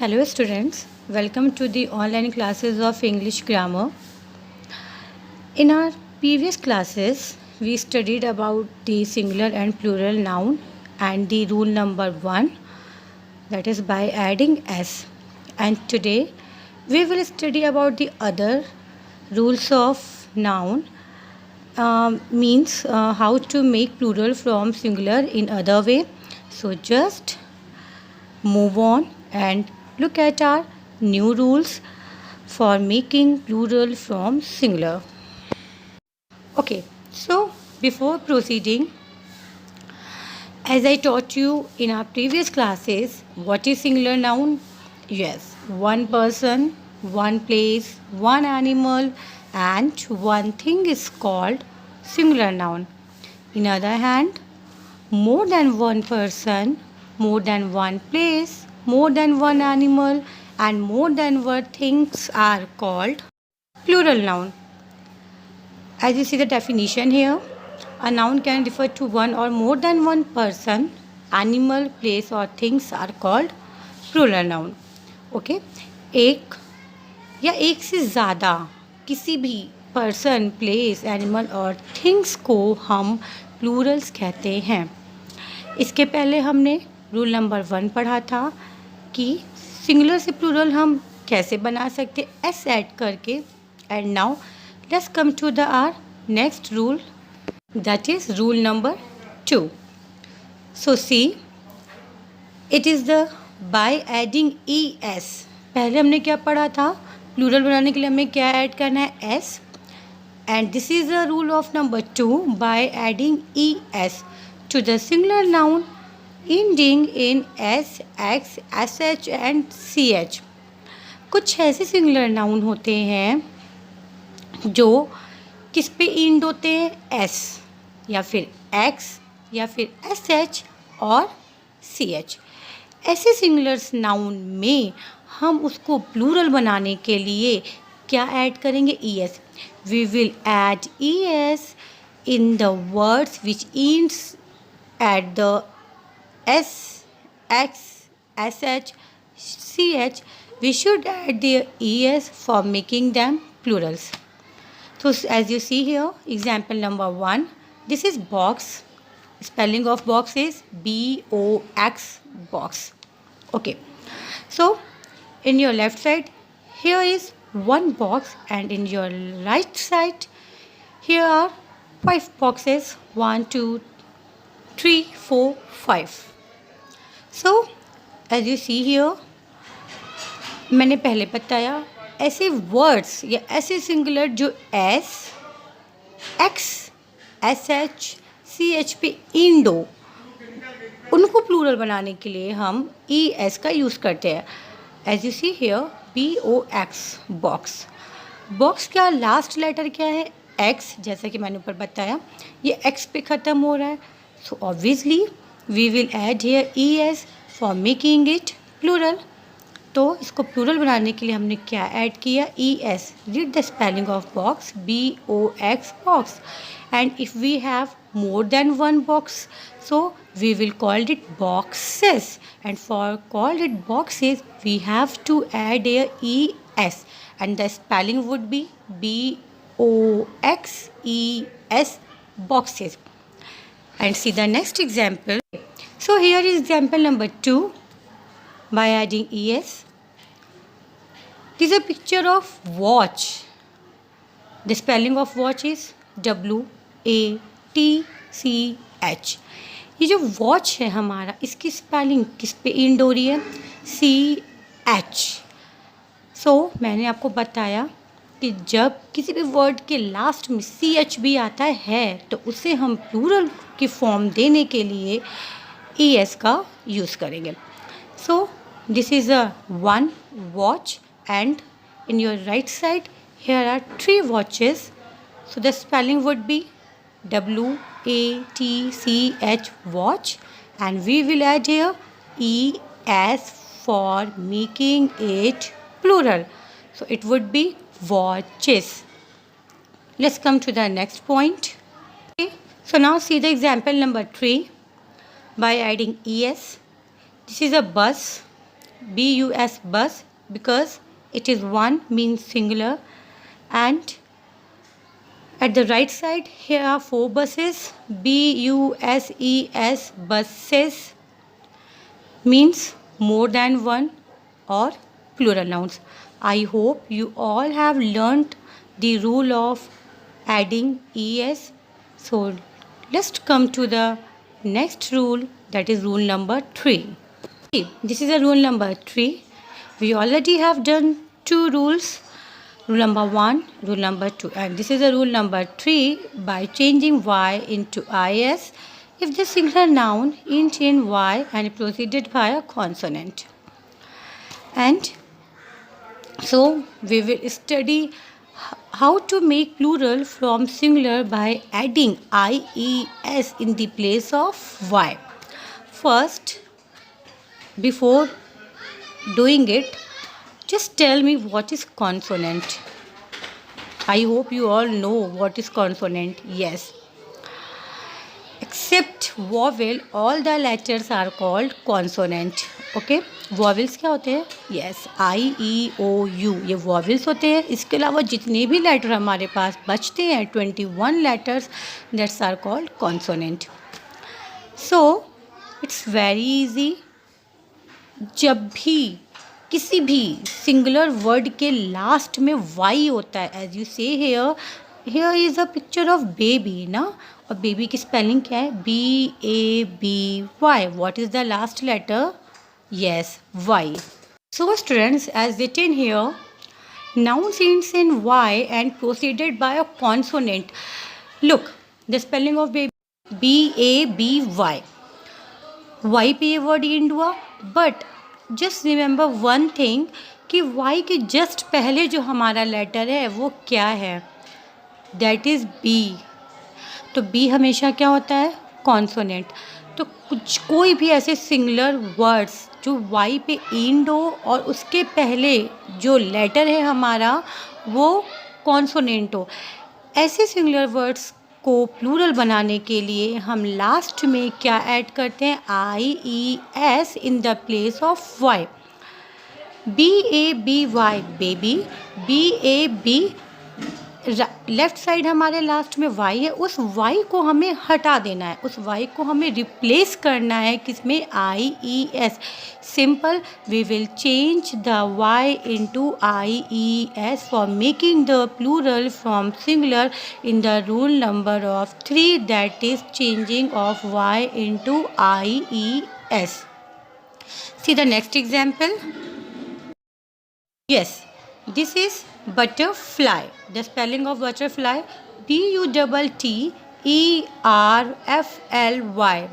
Hello students, welcome to the online classes of English grammar. In our previous classes, we studied about the singular and plural noun and the rule number 1, that is by adding s. And today we will study about the other rules of noun, means how to make plural from singular in other way. So just move on and look at our new rules for making plural from singular. Okay, so before proceeding, as I taught you in our previous classes, what is singular noun? Yes, one person, one place, one animal, and one thing is called singular noun. In other hand, more than one person, more than one place, more than one animal, and more than one things are called plural noun. As you see the definition here, a noun can refer to one or more than one person, animal, place or things are called plural noun. Okay, एक या एक से ज़्यादा किसी भी person, place, animal और things को हम प्लूरल्स कहते हैं. इसके पहले हमने रूल नंबर 1 पढ़ा था कि सिंगुलर से प्लूरल हम कैसे बना सकते एस ऐड करके. And now let's come to the our next rule, that is rule number 2. So see, it is the by adding es. पहले हमने क्या पढ़ा था, प्लूरल बनाने के लिए हमें क्या ऐड करना है, S. And this is the rule of number 2, by adding es to the singular noun ending in s, x, sh and ch. कुछ ऐसे सिंगुलर नाउन होते हैं जो किस पे इंड होते हैं, एस या फिर एक्स या फिर एस एच और सी एच. ऐसे सिंगुलर्स नाउन में हम उसको प्लूरल बनाने के लिए क्या ऐड करेंगे, E S. We will add E S in the words which ends at the S, X, S H, C H. We should add the es for making them plurals. So as you see here, example number 1, this is box. Spelling of box is box, box. Okay, so in your left side here is one box and in your right side here are 5 boxes, 1 2 3 4 5. So as you see here, मैंने पहले बताया ऐसे words या ऐसे singular जो S, X, S H, C H पे इंडो, उनको प्लूरल बनाने के लिए हम ई एस का यूज़ करते हैं. As you see here, B O X, box. Box का लास्ट लेटर क्या है, एक्स. जैसा कि मैंने ऊपर बताया ये एक्स पे ख़त्म हो रहा है, so obviously we will add here E S for making it plural. तो इसको प्लूरल बनाने के लिए हमने क्या ऐड किया, E S. Read the spelling of box, B O X, box. And if we have more than one box, so we will called it boxes. And for called it boxes we have to add a E S and the spelling would be B O X E S, boxes. And see the next example. So here is example number 2. By adding es, this is a picture of watch. The spelling of watch is W A T C H. ये जो watch है हमारा, इसकी spelling किस पे end हो रही है, C H. सो मैंने आपको बताया कि जब किसी भी वर्ड के लास्ट में C H भी आता है तो उसे हम प्लूरल की फॉर्म देने के लिए E S का यूज़ करेंगे. So this is a one watch and in your right side here are 3 watches. So the spelling would be W A T C H, watch, and we will add here E S for making it plural. So it would be watches. Let's come to the next point. Okay. So now see the example number 3. By adding es, this is a bus. bus, bus, because it is one means singular. And at the right side here are 4 buses, buses, buses means more than one or plural nouns. I hope you all have learnt the rule of adding es. So let's come to the next rule, that is rule number 3. This is a rule number 3. We already have done 2 rules, rule number 1, rule number 2, and this is a rule number 3. By changing y into is if the singular noun ends in y and preceded by a consonant. And so we will study how to make plural from singular by adding ies in the place of y. First, before doing it, just tell me what is consonant. I hope you all know what is consonant. Yes. Except vowel, all the letters are called consonant. Okay. Vowels क्या होते हैं? Yes, I E O U, ये vowels होते हैं. इसके अलावा जितने भी लेटर हमारे पास बचते हैं 21 letters, that's are called consonant. So it's very easy. जब भी किसी भी सिंगुलर वर्ड के लास्ट में वाई होता है, as you see here is a picture of baby ना, और बेबी की स्पेलिंग क्या है? BABY. What is the last letter? Yes, Y. So students, as written here, noun ends in Y and preceded by a consonant. Look, the spelling of baby, BABY. Y पे ये word end हुआ, but just remember one thing कि Y के just पहले जो हमारा letter है वो क्या है? That is B. तो B हमेशा क्या होता है? Consonant. तो कोई भी ऐसे सिंगुलर वर्ड्स जो वाई पे एंड हो और उसके पहले जो लेटर है हमारा वो कॉन्सोनेंट हो, ऐसे सिंगुलर वर्ड्स को प्लूरल बनाने के लिए हम लास्ट में क्या ऐड करते हैं? IES in the place of Y. BABY baby, BAB left side हमारे लास्ट में वाई है, उस वाई को हमें हटा देना है, उस वाई को हमें रिप्लेस करना है किसमें? IES. Simple. We will change the Y into IES for making the plural from singular in the rule number of 3, that is changing of Y into IES. See the next example. Yes, this is butterfly. The spelling of butterfly, BUTTERFLY,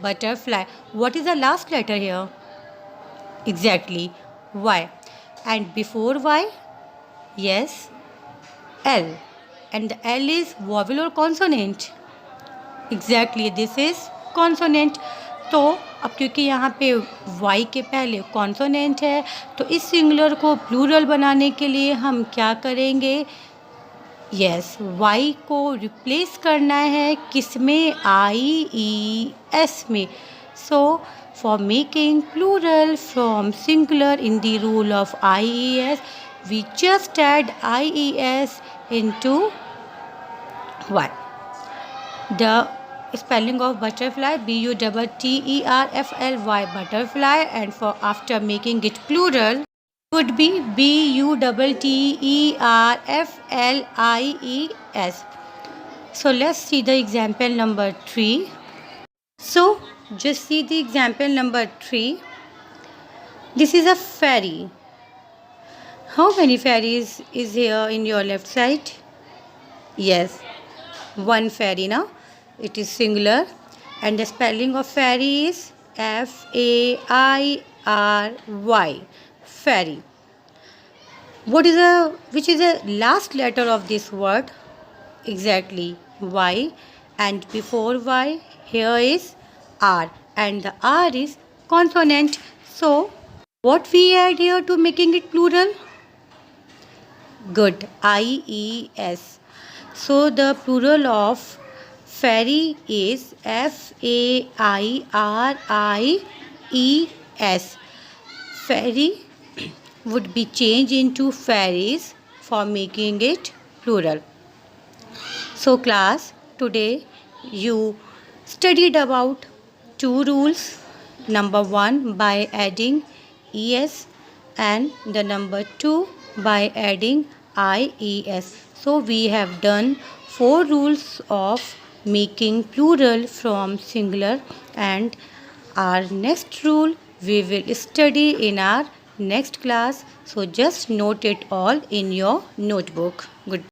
butterfly. What is the last letter here? Exactly, Y. And before Y, yes, L. And the L is vowel or consonant? Exactly, this is consonant. तो अब क्योंकि यहाँ पे y के पहले consonant है, तो इस सिंगुलर को प्लूरल बनाने के लिए हम क्या करेंगे? यस, y को रिप्लेस करना है किस में? IES में. So for making plural from singular in the rule of IES, we just add IES into y. The spelling of butterfly, BUTTERFLY, butterfly, and for after making it plural would be BUTTERFLIES. So let's see the example number 3. So just see the example number 3. This is a fairy. How many fairies is here in your left side? Yes, one fairy now. It is singular, and the spelling of fairy is FAIRY, fairy. Which is the last letter of this word? Exactly, Y. And before Y, here is R, and the R is consonant. So what we add here to making it plural? Good, IES. So the plural of fairy is FAIRIES. Fairy would be changed into fairies for making it plural. So class, today you studied about two rules. Number 1 by adding es and the number 2 by adding ies. So we have done 4 rules of making plural from singular, and our next rule we will study in our next class. So just note it all in your notebook. Good.